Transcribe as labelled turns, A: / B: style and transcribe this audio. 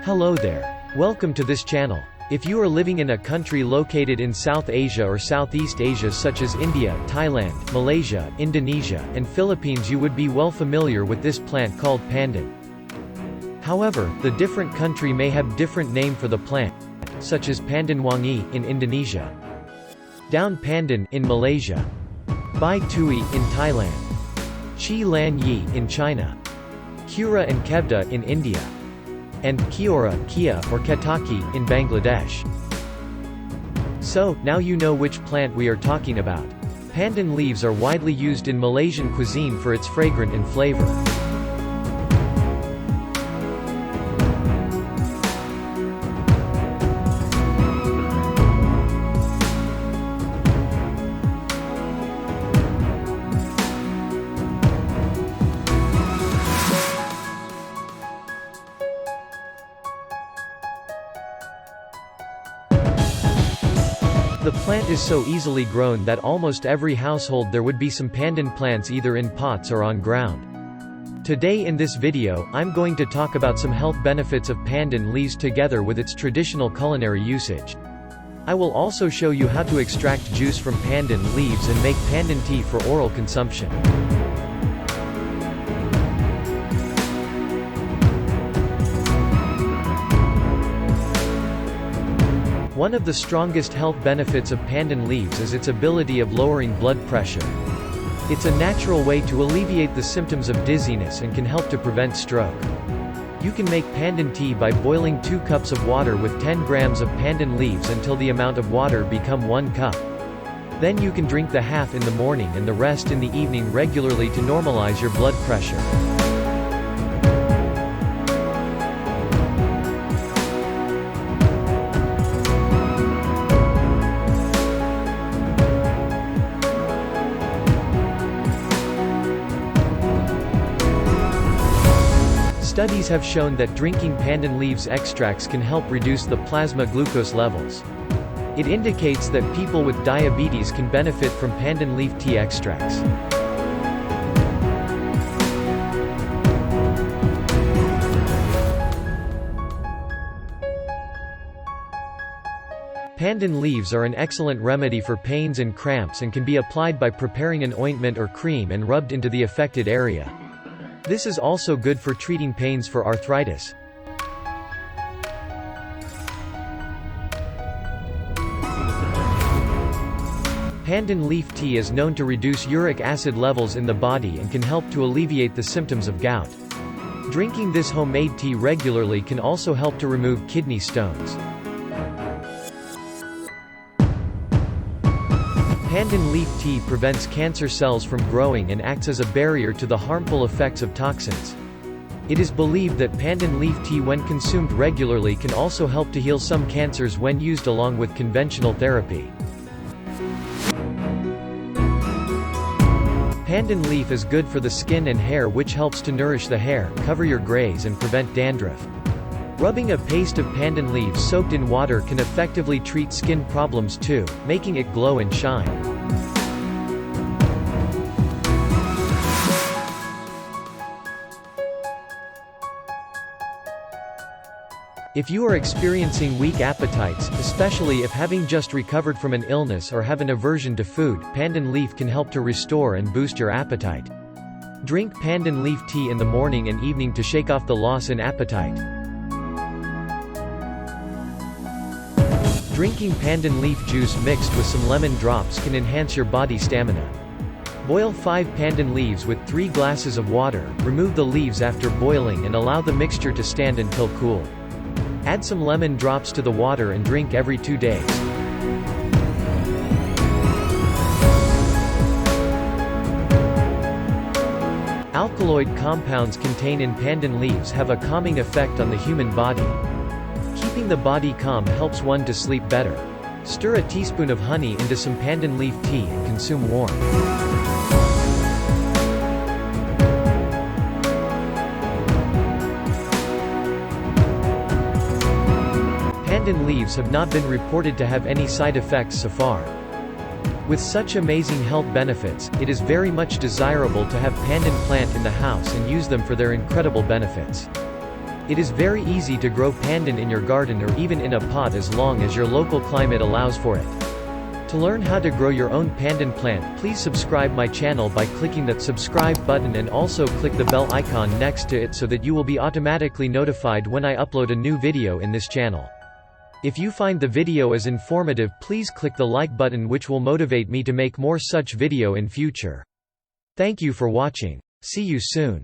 A: Hello there. Welcome to this channel. If you are living in a country located in South Asia or Southeast Asia such as India, Thailand, Malaysia, Indonesia, and Philippines, you would be well familiar with this plant called pandan. However, the different country may have different name for the plant, such as pandan wangi in Indonesia, daun pandan in Malaysia, bai tui in Thailand, chi lan yi in China, kura and kebda in India, and kiora, kia, or ketaki in Bangladesh. So, now you know which plant we are talking about. Pandan leaves are widely used in Malaysian cuisine for its fragrant and flavor. The plant is so easily grown that almost every household there would be some pandan plants either in pots or on ground. Today in this video, I'm going to talk about some health benefits of pandan leaves together with its traditional culinary usage. I will also show you how to extract juice from pandan leaves and make pandan tea for oral consumption. One of the strongest health benefits of pandan leaves is its ability of lowering blood pressure. It's a natural way to alleviate the symptoms of dizziness and can help to prevent stroke. You can make pandan tea by boiling 2 cups of water with 10 grams of pandan leaves until the amount of water become 1 cup. Then you can drink the half in the morning and the rest in the evening regularly to normalize your blood pressure. Studies have shown that drinking pandan leaves extracts can help reduce the plasma glucose levels. It indicates that people with diabetes can benefit from pandan leaf tea extracts. Pandan leaves are an excellent remedy for pains and cramps and can be applied by preparing an ointment or cream and rubbed into the affected area. This is also good for treating pains for arthritis. Pandan leaf tea is known to reduce uric acid levels in the body and can help to alleviate the symptoms of gout. Drinking this homemade tea regularly can also help to remove kidney stones. Pandan leaf tea prevents cancer cells from growing and acts as a barrier to the harmful effects of toxins. It is believed that pandan leaf tea when consumed regularly can also help to heal some cancers when used along with conventional therapy. Pandan leaf is good for the skin and hair, which helps to nourish the hair, cover your grays and prevent dandruff. Rubbing a paste of pandan leaves soaked in water can effectively treat skin problems too, making it glow and shine. If you are experiencing weak appetites, especially if having just recovered from an illness or have an aversion to food, pandan leaf can help to restore and boost your appetite. Drink pandan leaf tea in the morning and evening to shake off the loss in appetite. Drinking pandan leaf juice mixed with some lemon drops can enhance your body stamina. Boil 5 pandan leaves with 3 glasses of water, remove the leaves after boiling and allow the mixture to stand until cool. Add some lemon drops to the water and drink every 2 days. Alkaloid compounds contained in pandan leaves have a calming effect on the human body. Keeping the body calm helps one to sleep better. Stir a teaspoon of honey into some pandan leaf tea and consume warm. Pandan leaves have not been reported to have any side effects so far. With such amazing health benefits, it is very much desirable to have pandan plant in the house and use them for their incredible benefits. It is very easy to grow pandan in your garden or even in a pot as long as your local climate allows for it. To learn how to grow your own pandan plant, please subscribe my channel by clicking that subscribe button and also click the bell icon next to it so that you will be automatically notified when I upload a new video in this channel. If you find the video as informative, please click the like button, which will motivate me to make more such video in future. Thank you for watching. See you soon.